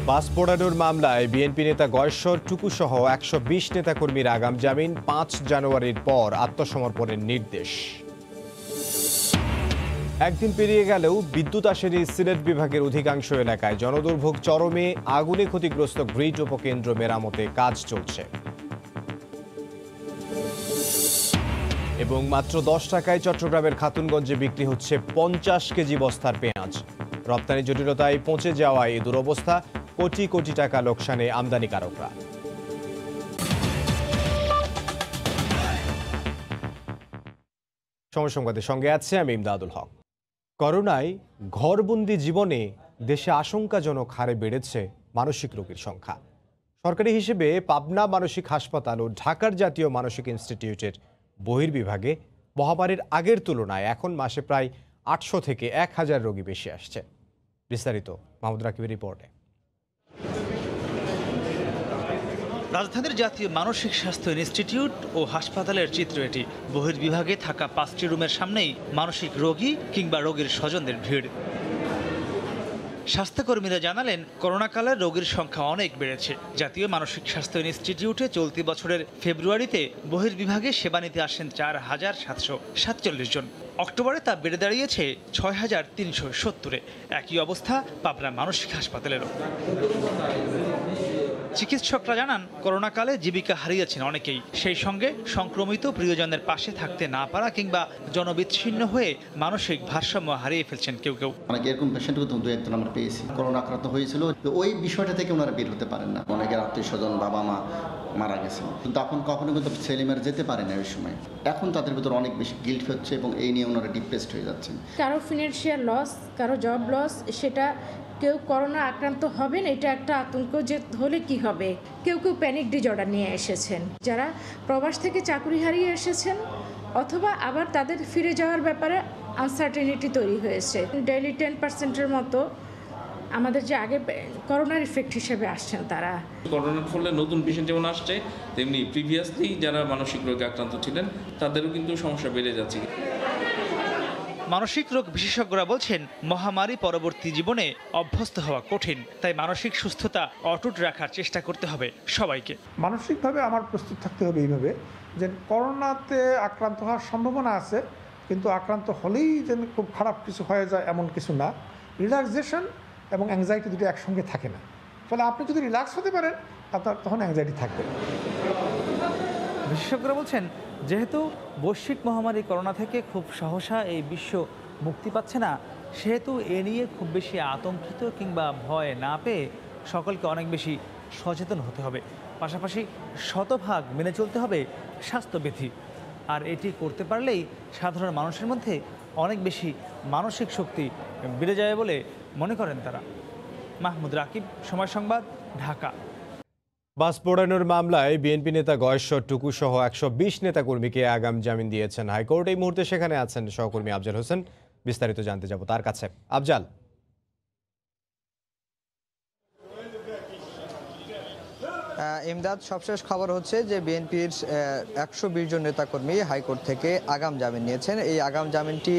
বাস পোড়ানোর মামলায় বিএনপি নেতা গয়েশ্বর টুকু সহ ১২০ নেতাকর্মীর আগাম জামিন ৫ জানুয়ারির পর আত্মসমর্পণের নির্দেশ। একদিন পেরিয়ে গেলেও বিদ্যুৎ আসেনি সিলেট বিভাগের অধিকাংশ এলাকায়। জনদুর্ভোগ চরমে, আগুনে ক্ষতিগ্রস্ত গ্রিড উপকেন্দ্র মেরামতে কাজ চলছে। এবং মাত্র ১০ টাকায় চট্টগ্রামের খাতুনগঞ্জে বিক্রি হচ্ছে ৫০ কেজি বস্তার পেঁয়াজ। রপ্তানি জটিলতায় পচে যাওয়ায় এই দুরবস্থা, কোটি কোটি টাকা লোকসানে আমদানিকারকরা। সময় সংবাদের সঙ্গে আছে আমি ইমদাদুল হক। করোনায় ঘরবন্দি জীবনে দেশে আশঙ্কাজনক হারে বেড়েছে মানসিক রোগীর সংখ্যা। সরকারি হিসেবে পাবনা মানসিক হাসপাতাল ও ঢাকার জাতীয় মানসিক ইনস্টিটিউটের বহির্বিভাগে মহামারীর আগের তুলনায় এখন মাসে প্রায় ৮০০ থেকে ১,০০০ রোগী বেশি আসছে। বিস্তারিত মাহমুদ রাকিবের রিপোর্টে। রাজধানীর জাতীয় মানসিক স্বাস্থ্য ইনস্টিটিউট ও হাসপাতালের চিত্র এটি। বহির্বিভাগে থাকা ৫টি রুমের সামনেই মানসিক রোগী কিংবা রোগীর স্বজনদের ভিড়। স্বাস্থ্যকর্মীরা জানালেন, করোনাকালে রোগীর সংখ্যা অনেক বেড়েছে। জাতীয় মানসিক স্বাস্থ্য ইনস্টিটিউটে চলতি বছরের ফেব্রুয়ারিতে বহির্বিভাগে সেবা নিতে আসেন ৪,৭৪৭ জন। অক্টোবরে তা বেড়ে দাঁড়িয়েছে ৬,৩৭০-এ। একই অবস্থা পাবনা মানসিক হাসপাতালেরও। চিকিৎসকরা জানান, করোনাকালে জীবিকা হারিয়েছেন অনেকেই। সেই সঙ্গে সংক্রমিত প্রিয়জনের পাশে থাকতে না পারা কিংবা জনবিচ্ছিন্ন হয়ে মানসিক ভারসাম্য হারিয়ে ফেলছেন কেউ কেউ। অনেকে এরকম পেশেন্ট দু একজন আমরা পেয়েছি, করোনা আক্রান্ত হয়েছিল। ওই বিষয়টা থেকে ওনারা বের হতে পারেন না। অনেকের আত্মীয় স্বজন, বাবা মা মারা গেছেন, কিন্তু তখন কখনো কিন্তু ছেলেমেয়েরা যেতে পারে না ওই সময়। এখন তাদের ভিতর অনেক বেশি গিল্ট হচ্ছে এবং এই নিয়ে ওনারা ডিপ্রেসড হয়ে যাচ্ছেন। কারো ফিনান্সিয়াল লস, কারো জব লস, সেটা কেউ করোনা আক্রান্ত হবেন এটা একটা আতঙ্ক, যে হলে কি হবে। কেউ কেউ প্যানিক ডিজর্ডার নিয়ে এসেছেন, যারা প্রবাস থেকে চাকরি হারিয়ে এসেছেন, অথবা আবার তাদের ফিরে যাওয়ার ব্যাপারে আনসার্টেনিটি তৈরি হয়েছে। ডেইলি 10%-এর মতো আমাদের যে আগে করোনার ইফেক্ট হিসেবে আসছেন তারা। করোনার ফলে নতুন পেশেন্ট যেমন আসছে, তেমনি প্রিভিয়াসলি যারা মানসিক রোগে আক্রান্ত ছিলেন তাদেরও কিন্তু সমস্যা বেড়ে যাচ্ছে। মানসিক রোগ বিশেষজ্ঞরা বলছেন, মহামারী পরবর্তী জীবনে অভ্যস্ত হওয়া কঠিন। তাই মানসিক সুস্থতা অটুট রাখার চেষ্টা করতে হবে সবাইকে। মানসিকভাবে আমার প্রস্তুত থাকতে হবে এইভাবে যে করোনাতে আক্রান্ত হওয়ার সম্ভাবনা আছে, কিন্তু আক্রান্ত হলেই যেন খুব খারাপ কিছু হয়ে যায় এমন কিছু না। রিল্যাক্সেশন এবং অ্যাংজাইটি দুটো একসঙ্গে থাকে না। ফলে আপনি যদি রিল্যাক্স হতে পারেন, আপনার তখন অ্যাংজাইটি থাকবে। বিশেষজ্ঞরা বলছেন, যেহেতু বৈশ্বিক মহামারী করোনা থেকে খুব সহসা এই বিশ্ব মুক্তি পাচ্ছে না, সেহেতু এ নিয়ে খুব বেশি আতঙ্কিত কিংবা ভয় না পেয়ে সকলকে অনেক বেশি সচেতন হতে হবে। পাশাপাশি শতভাগ মেনে চলতে হবে স্বাস্থ্যবিধি। আর এটি করতে পারলেই সাধারণ মানুষের মধ্যে অনেক বেশি মানসিক শক্তি বেড়ে যায় বলে মনে করেন তারা। মাহমুদ রাকিব, সময় সংবাদ, ঢাকা। বাস পোড়ানোর মামলায় বিএনপি নেতা গয়েশ্বর টুকু সহ ১২০ নেতাকর্মীকে আগাম জামিন দিয়েছেন হাইকোর্ট। এই মুহূর্তে সেখানে আছেন সহকর্মী আফজাল হোসেন। বিস্তারিত জানতে যাব তার কাছে। আফজাল, ইমদাদ, সবশেষ খবর হচ্ছে যে বিএনপির ১২০ জন নেতাকর্মী হাইকোর্ট থেকে আগাম জামিন নিয়েছেন। এই আগাম জামিনটি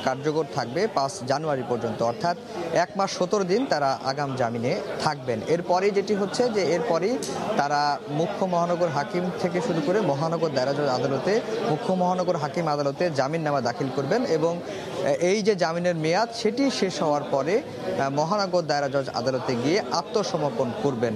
কার্যকর থাকবে ৫ জানুয়ারি পর্যন্ত, অর্থাৎ ১ মাস ১৭ দিন তারা আগাম জামিনে থাকবেন। এরপরেই যেটি হচ্ছে যে এরপরই তারা মুখ্য মহানগর হাকিম থেকে শুরু করে মহানগর দায়রা জজ আদালতে, মুখ্য মহানগর হাকিম আদালতে জামিননামা দাখিল করবেন এবং এই যে জামিনের মেয়াদ সেটি শেষ হওয়ার পরে মহানগর দায়রা জজ আদালতে গিয়ে আত্মসমর্পণ করবেন।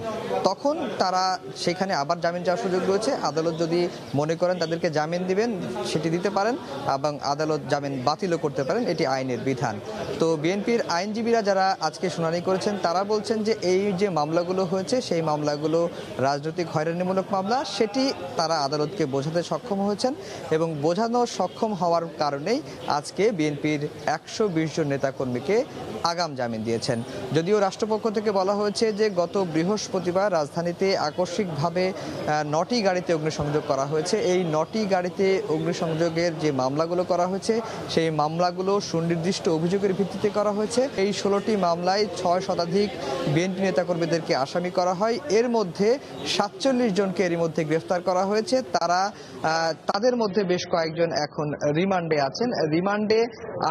তখন তারা সেখানে আবার জামিন চাওয়ার সুযোগ রয়েছে। আদালত যদি মনে করেন তাদেরকে জামিন দিবেন, সেটি দিতে পারেন, এবং আদালত জামিন বাতিলও করতে পারেন, এটি আইনের বিধান। তো বিএনপির আইনজীবীরা যারা আজকে শুনানি করেছেন তারা বলছেন যে এই যে মামলাগুলো হয়েছে সেই মামলাগুলো রাজনৈতিক হয়রানিমূলক মামলা, সেটি তারা আদালতকে বোঝাতে সক্ষম হয়েছেন এবং বোঝানো সক্ষম হওয়ার কারণেই আজকে বিএনপির ১২০ জন নেতাকর্মীকে আগাম জামিন দিয়েছেন। যদিও রাষ্ট্রপক্ষ থেকে বলা হয়েছে যে গত বৃহস্পতিবার রাজধানীতে আকস্মিকভাবে ৯টি গাড়িতে অগ্নিসংযোগ করা হয়েছে। এই ৯টি গাড়িতে অগ্নিসংযোগের যে মামলাগুলো করা হয়েছে সেই মামলাগুলো সুনির্দিষ্ট অভিযোগের ভিত্তিতে করা হয়েছে। এই ১৬টি মামলায় ৬ শতাধিক বিএনপি নেতাকর্মীদেরকে আসামি করা হয়। এর মধ্যে ৪৭ জনকে এরই মধ্যে গ্রেফতার করা হয়েছে। তাদের মধ্যে বেশ কয়েকজন এখন রিমান্ডে আছেন। রিমান্ডে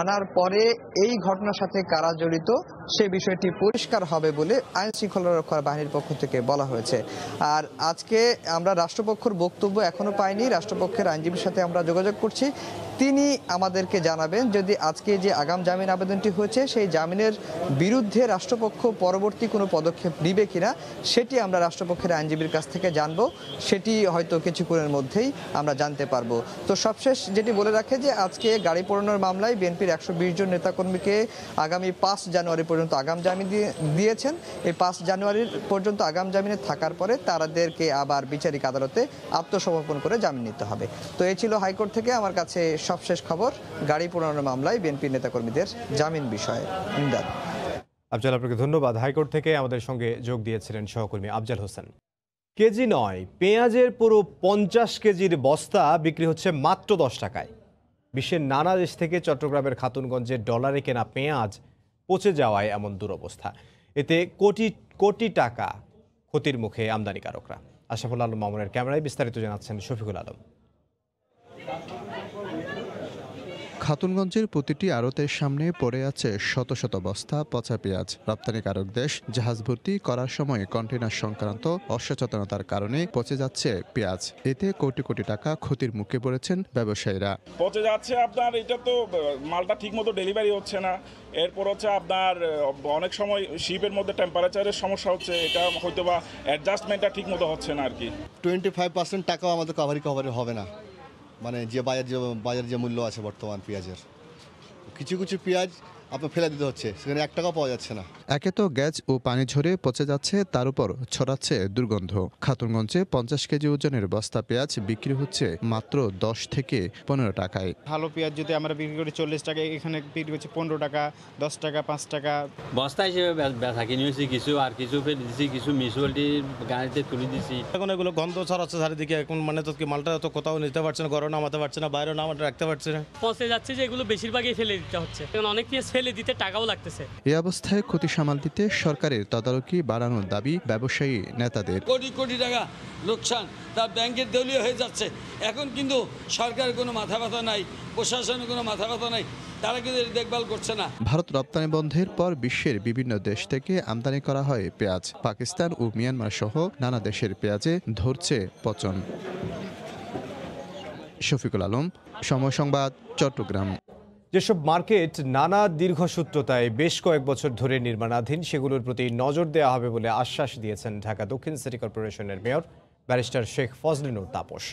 আনার পরে এই ঘটনার সাথে কারা জড়িত সেই বিষয়টি পরিষ্কার হবে বলে আইন শৃঙ্খলা রক্ষা বাহিনীর পক্ষ থেকে বলা হয়েছে। আর আজকে আমরা রাষ্ট্রপক্ষের বক্তব্য এখনো পাইনি। রাষ্ট্রপক্ষের আইনজীবীর সাথে আমরা যোগাযোগ করছি, তিনি আমাদেরকে জানাবেন যদি আজকে যে আগাম জামিন আবেদনটি হয়েছে সেই জামিনের বিরুদ্ধে রাষ্ট্রপক্ষ পরবর্তী কোনো পদক্ষেপ নেবে কিনা সেটি আমরা রাষ্ট্রপক্ষের আইনজীবীর কাছ থেকে জানব। সেটি হয়তো কিছুক্ষণের মধ্যেই আমরা জানতে পারবো। তো সবশেষ যেটি বলে রাখে যে আজকে গাড়ি পোড়ানোর মামলায় বিএনপির 120 জন নেতাকর্মীকে আগামী 5 জানুয়ারি পর্যন্ত আগাম জামিন দিয়েছেন। এই 5 জানুয়ারি পর্যন্ত আগাম জামিনে থাকার পরে তাদেরকে আবার বিচারিক আদালতে আত্মসমর্পণ করে জামিন নিতে হবে। তো এই ছিল হাইকোর্ট থেকে আমার কাছে সবশেষ খবর গাড়ি পোড়ানোর মামলায় বিএনপি নেতাকর্মীদের জামিন বিষয়ে। ইমদাদ। আফজাল, আপনাকে ধন্যবাদ। হাইকোর্ট থেকে আমাদের সঙ্গে যোগ দিয়েছিলেন সহকর্মী আফজাল হোসেন। কেজি নয়, পেঁয়াজের পুরো 50 কেজির বস্তা বিক্রি হচ্ছে মাত্র 10 টাকায়। বিশ্বের নানা দেশ থেকে চট্টগ্রামের খাতুনগঞ্জের ডলারে কেনা পেঁয়াজ পচে যাওয়ায় এমন দুরবস্থা। এতে কোটি কোটি টাকা ক্ষতির মুখে আমদানিকারকরা। আশরাফুল আলম মামুনের ক্যামেরায় বিস্তারিত জানাচ্ছেন শফিকুল আলম। খাতুনগঞ্জের প্রতিটি আড়তের সামনে পড়ে আছে শত শত বস্তা পচা পেঁয়াজ। রপ্তানিকারক দেশ জাহাজ ভর্তি করার সময় কন্টেনার সংক্রান্ত অসচেতনতার কারণে পচে যাচ্ছে পেঁয়াজ। এতে কোটি কোটি টাকা ক্ষতির মুখে পড়েছেন ব্যবসায়ীরা। পচে যাচ্ছে আপনার, এটা তো মালটা ঠিক মতো ডেলিভারি হচ্ছে না। এরপর হচ্ছে আপনার অনেক সময় শিপের মধ্যে টেম্পারেচারের সমস্যা হচ্ছে, এটা হয়তো বা অ্যাডজাস্টমেন্টটা ঠিক মতো হচ্ছে না আর কি। 25% টাকাও আমাদের কভারি হবে না, মানে যে বাজার যে মূল্য আছে বর্তমান পেঁয়াজের। কিছু কিছু পেঁয়াজ আপনার ফেলে দিতে হচ্ছে, সেখানে 1 টাকাও পাওয়া যাচ্ছে না। একে তো গ্যাস ও পানি ঝরে পচে যাচ্ছে, তার উপর ছড়াচ্ছে দুর্গন্ধ। খাতুনগঞ্জে 50 কেজি ওজনের বস্তা পেঁয়াজ বিক্রি হচ্ছে মাত্র 10 থেকে 15 টাকায়। ভালো পেঁয়াজ যদি আমরা বিক্রি করি 40 টাকা, এখানে বিক্রি করছি 15 টাকা, 10 টাকা, 5 টাকা। বস্তা হিসেবে বেচা কিনে হয়েছি কিছু, আর কিছু ফেলে দিচ্ছি, কিছু মিউনিসিপ্যালিটি গাড়িতে তুলে দিচ্ছি। এখন এগুলো গন্ধ ছড়াচ্ছে চারিদিকে। এখন মানে তো কি মালটা তো কোথাও নিতে পারছে না, ঘরে নামাতে পারছে না, বাইরে নামাতে রাখতে পারছে না, পচে যাচ্ছে। যে এগুলো বেশিরভাগই ফেলে দিতে হচ্ছে, এখন অনেক পেঁয়াজ ফেলে দিতে টাকাও লাগতেছে। এই অবস্থায় ক্ষতি সামাল দিতে সরকারের তদারকি বাড়ানোর দাবি ব্যবসায়ী নেতাদের। কোটি কোটি টাকা লোকসান, তার ব্যাংকের দেউলিয়া হয়ে যাচ্ছে। এখন কিন্তু সরকারের কোনো মাথা ব্যথা নাই, প্রশাসনের কোনো মাথা ব্যথা নাই, তারা কিন্তু দেখভাল করছে না। ভারত রপ্তানি বন্ধের পর বিশ্বের বিভিন্ন দেশ থেকে আমদানি করা হয় পেঁয়াজ। পাকিস্তান ও মিয়ানমার সহ নানা দেশের পেঁয়াজে ধরছে পচন। শফিকুল আলম, সময় সংবাদ, চট্টগ্রাম। যেসব মার্কেট নানা দীর্ঘসূত্রতায় বেশ কয়েক বছর ধরে নির্মাণাধীন, সেগুলোর প্রতি নজর দেওয়া হবে বলে আশ্বাস দিয়েছেন ঢাকা দক্ষিণ সিটি কর্পোরেশনের মেয়র ব্যারিস্টার শেখ ফজলিনুর তাপস।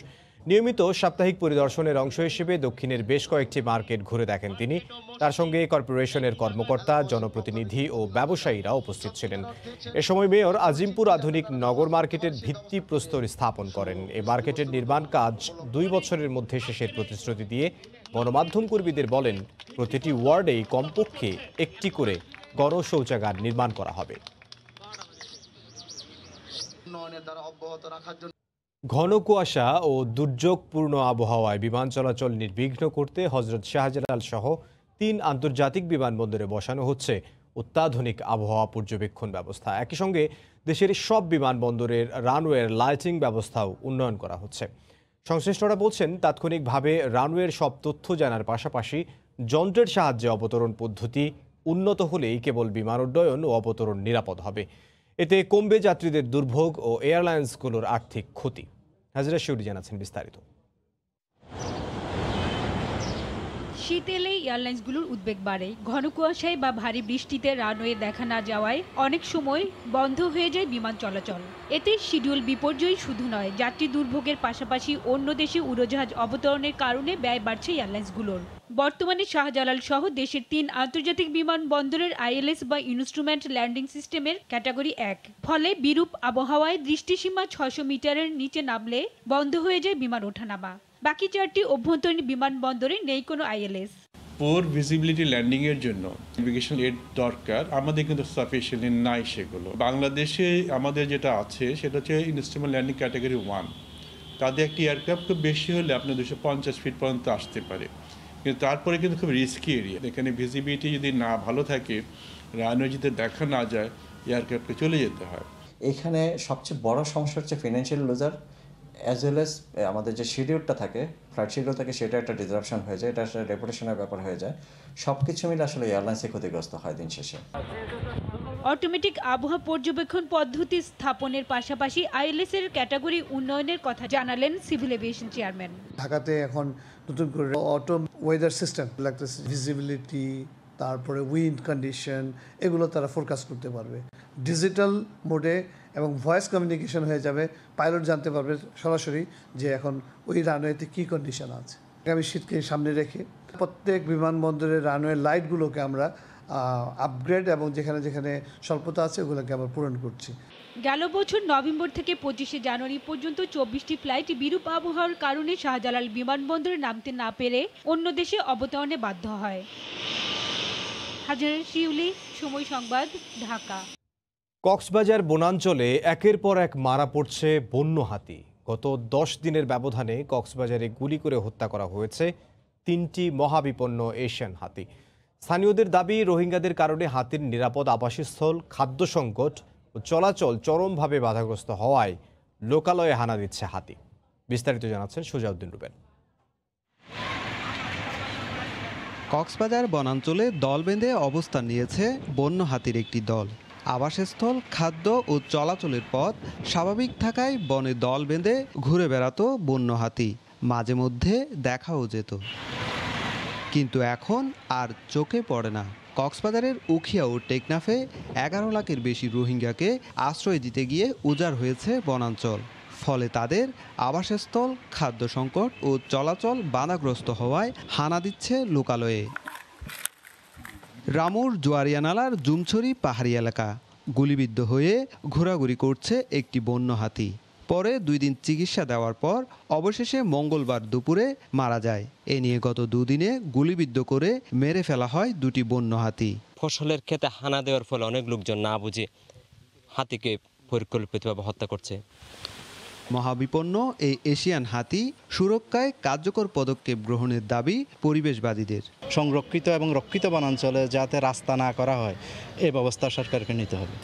নিয়মিত সাপ্তাহিক পরিদর্শনের অংশ হিসেবে দক্ষিণের বেশ কয়েকটি মার্কেট ঘুরে দেখেন তিনি। তার সঙ্গে কর্পোরেশনের কর্মকর্তা, জনপ্রতিনিধি ও ব্যবসায়ীরা উপস্থিত ছিলেন। এ সময় মেয়র আজিমপুর আধুনিক নগর মার্কেটের ভিত্তিপ্রস্তর স্থাপন করেন। এই মার্কেটের নির্মাণ কাজ 2 বছরের মধ্যে শেষের প্রতিশ্রুতি দিয়ে গণমাধ্যম কর্মীদের বলেন, প্রতিটি ওয়ার্ডেই কমপক্ষে একটি করে গণশৌচাগার নির্মাণ করা হবে। ঘন কুয়াশা ও দুর্যোগপূর্ণ আবহাওয়ায় বিমান চলাচল নির্বিঘ্ন করতে হজরত শাহজালাল সহ 3 আন্তর্জাতিক বিমানবন্দরে বসানো হচ্ছে অত্যাধুনিক আবহাওয়া পর্যবেক্ষণ ব্যবস্থা। একই সঙ্গে দেশের সব বিমানবন্দরের রানওয়ের লাইটিং ব্যবস্থাও উন্নয়ন করা হচ্ছে। সংশ্লিষ্টরা বলছেন, তাৎক্ষণিকভাবে রানওয়ের সব তথ্য জানার পাশাপাশি যন্ত্রের সাহায্যে অবতরণ পদ্ধতি উন্নত হলেই কেবল বিমান উড্ডয়ন ও অবতরণ নিরাপদ হবে। এতে কমবে যাত্রীদের দুর্ভোগ ও এয়ারলাইন্সগুলোর আর্থিক ক্ষতি। হাজিরা শিউরি জানাচ্ছেন বিস্তারিত। শীত এলেই এয়ারলাইন্সগুলোর উদ্বেগ বাড়ে। ঘন কুয়াশায় বা ভারী বৃষ্টিতে রানওয়ে দেখা না যাওয়ায় অনেক সময় বন্ধ হয়ে যায় বিমান চলাচল। এতে শিডিউল বিপর্যয় শুধু নয়, যাত্রী দুর্ভোগের পাশাপাশি অন্য দেশে উড়োজাহাজ অবতরণের কারণে ব্যয় বাড়ছে এয়ারলাইন্সগুলোর। বর্তমানে শাহজালাল সহ দেশের 3 আন্তর্জাতিক বিমানবন্দরের ILS বা ইনস্ট্রুমেন্ট ল্যান্ডিং সিস্টেমের ক্যাটাগরি 1। ফলে বিরূপ আবহাওয়ায় দৃষ্টিসীমা 600 মিটারের নিচে নামলে বন্ধ হয়ে যায় বিমান ওঠানামা। বাকি 4টি অভ্যন্তরীণ বিমানবন্দরে নেই কোনো ILS। পোর ভিজিবিলিটি ল্যান্ডিংয়ের জন্য নেভিগেশন এড দরকার, আমাদের কিন্তু সাফিসিয়েন্টলি নাই সেগুলো। বাংলাদেশে আমাদের যেটা আছে সেটা হচ্ছে ইনস্ট্রুমেন্ট ল্যান্ডিং ক্যাটাগরি 1। তাদের একটি এয়ারক্রাফট খুব বেশি হলে আপনার 250 ফিট পর্যন্ত আসতে পারে, কিন্তু তারপরে কিন্তু খুব রিস্কি এরিয়া। এখানে ভিজিবিলিটি যদি না ভালো থাকে, রানওয়ে যদি দেখা না যায়, এয়ারক্রাফটকে চলে যেতে হয়। এখানে সবচেয়ে বড় সমস্যা হচ্ছে financial loser as well as আমাদের যে শিডিউলটা থাকে, ফ্লাইট শিডিউল থাকে, সেটা একটা ডিসরাপশন হয়ে যায়, এটা আসলে রেপুটেশনের ব্যাপার হয়ে যায়। সব কিছু মিলে আসলে এয়ারলাইন্সে ক্ষতিগ্রস্ত হয় দিন শেষে। অটোমেটিক আবহাওয়া পর্যবেক্ষণ পদ্ধতি স্থাপনের পাশাপাশি আইএলএস এর ক্যাটাগরি উন্নয়নের কথা জানালেন সিভিল এভিয়েশন চেয়ারম্যান। ঢাকাতে এখন নতুন করে অটো ওয়েদার সিস্টেম লাগতেছে, ভিজিবিলিটি, তারপরে উইন্ড কন্ডিশন, এগুলো তারা ফোরকাস্ট করতে পারবে ডিজিটাল মোডে, এবং ভয়েস কমিউনিকেশন হয়ে যাবে। পাইলট জানতে পারবে সরাসরি যে এখন ওই রানওয়েতে কী কন্ডিশন আছে। আগামী শীতকে সামনে রেখে প্রত্যেক বিমানবন্দরের রানওয়ে লাইটগুলোকে আমরা আপগ্রেড এবং যেখানে যেখানে স্বল্পতা আছে ওগুলোকে আমরা পূরণ করছি। গেল বছর নভেম্বর থেকে 25শে জানুয়ারি পর্যন্ত 24টি ফ্লাইট বিরূপ আবহাওয়ার কারণে শাহজালাল বিমানবন্দরে নামতে না পেরে অন্য দেশে অবতরণে বাধ্য হয়। হাজার শিউলি, সময় সংবাদ, ঢাকা। কক্সবাজার বনাঞ্চলে একের পর এক মারা পড়ছে বন্য হাতি। গত 10 দিনের ব্যবধানে কক্সবাজারে গুলি করে হত্যা করা হয়েছে 3টি মহাবিপন্ন এশিয়ান হাতি। স্থানীয়দের দাবি, রোহিঙ্গাদের কারণে হাতির নিরাপদ আবাসস্থল, খাদ্য সংকট ও চলাচল চরমভাবে বাধাগ্রস্ত হওয়ায় লোকালয়ে হানা দিচ্ছে হাতি। বিস্তারিত জানাচ্ছেন সুজাউদ্দিন রুবেল। কক্সবাজার বনাঞ্চলে দল বেঁধে অবস্থান নিয়েছে বন্য হাতির একটি দল। আবাসস্থল, খাদ্য ও চলাচলের পথ স্বাভাবিক থাকায় বনে দল বেঁধে ঘুরে বেড়াতো বন্য হাতি, মাঝে মধ্যে দেখাও যেত। কিন্তু এখন আর চোখে পড়ে না। কক্সবাজারের উখিয়া ও টেকনাফে 11 লাখের বেশি রোহিঙ্গাকে আশ্রয় দিতে গিয়ে উজাড় হয়েছে বনাঞ্চল। ফলে তাদের আবাসস্থল, খাদ্য সংকট ও চলাচল বাধাগ্রস্ত হওয়ায় হানা দিচ্ছে লোকালয়ে। রামুর জোয়ারিয়ানালার জুমছড়ি পাহাড়ি এলাকা, গুলিবিদ্ধ হয়ে ঘোরাঘুরি করছে একটি বন্য হাতি। পরে 2 দিন চিকিৎসা দেওয়ার পর অবশেষে মঙ্গলবার দুপুরে মারা যায়। এ নিয়ে গত 2 দিনে গুলিবিদ্ধ করে মেরে ফেলা হয় 2টি বন্য হাতি। ফসলের ক্ষেতে হানা দেওয়ার ফলে অনেক লোকজন না বুঝে হাতিকে পরিকল্পিতভাবে হত্যা করছে। মহাবিপন্ন এই এশিয়ান হাতি সুরক্ষায় কার্যকর পদক্ষেপ গ্রহণের দাবি পরিবেশবাদীদের। সংরক্ষিত এবং রক্ষিত বনাঞ্চলে যাতে রাস্তা না করা হয় এই ব্যবস্থা সরকারকে নিতে হবে।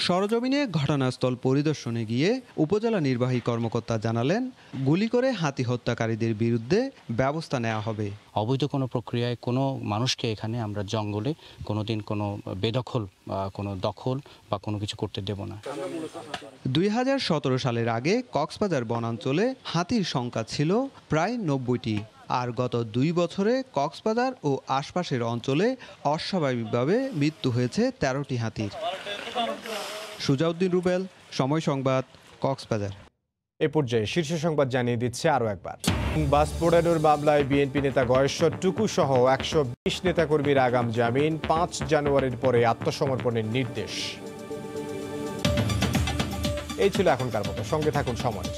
সরজমিনে ঘটনাস্থল পরিদর্শনে গিয়ে উপজেলা নির্বাহী কর্মকর্তা জানালেন, গুলি করে হাতি হত্যাকারীদের বিরুদ্ধে ব্যবস্থা নেওয়া হবে। অবৈধ কোনো প্রক্রিয়ায় কোনো মানুষকে এখানে আমরা জঙ্গলে কোনোদিন কোনো বেদখল, কোনো দখল বা কোনো কিছু করতে দেব না। 2017 সালের আগে কক্সবাজার বনাঞ্চলে হাতির সংখ্যা ছিল প্রায় 90টি। আর গত 2 বছরে কক্সবাজার ও আশপাশের অঞ্চলে অস্বাভাবিকভাবে মৃত্যু হয়েছে 13টি হাতির। সুজাউদ্দিন রুবেল, সময় সংবাদ, কক্সবাজার। এ পর্যায়ে শীর্ষ সংবাদ জানিয়ে দিচ্ছে আরও একবার। বাস পোড়ানোর মামলায় বিএনপি নেতা গয়েশ্বর টুকু সহ 120 নেতাকর্মীর আগাম জামিন, 5 জানুয়ারির পরে আত্মসমর্পণের নির্দেশ। এই ছিল এখনকার মতো, সঙ্গে থাকুন সময়।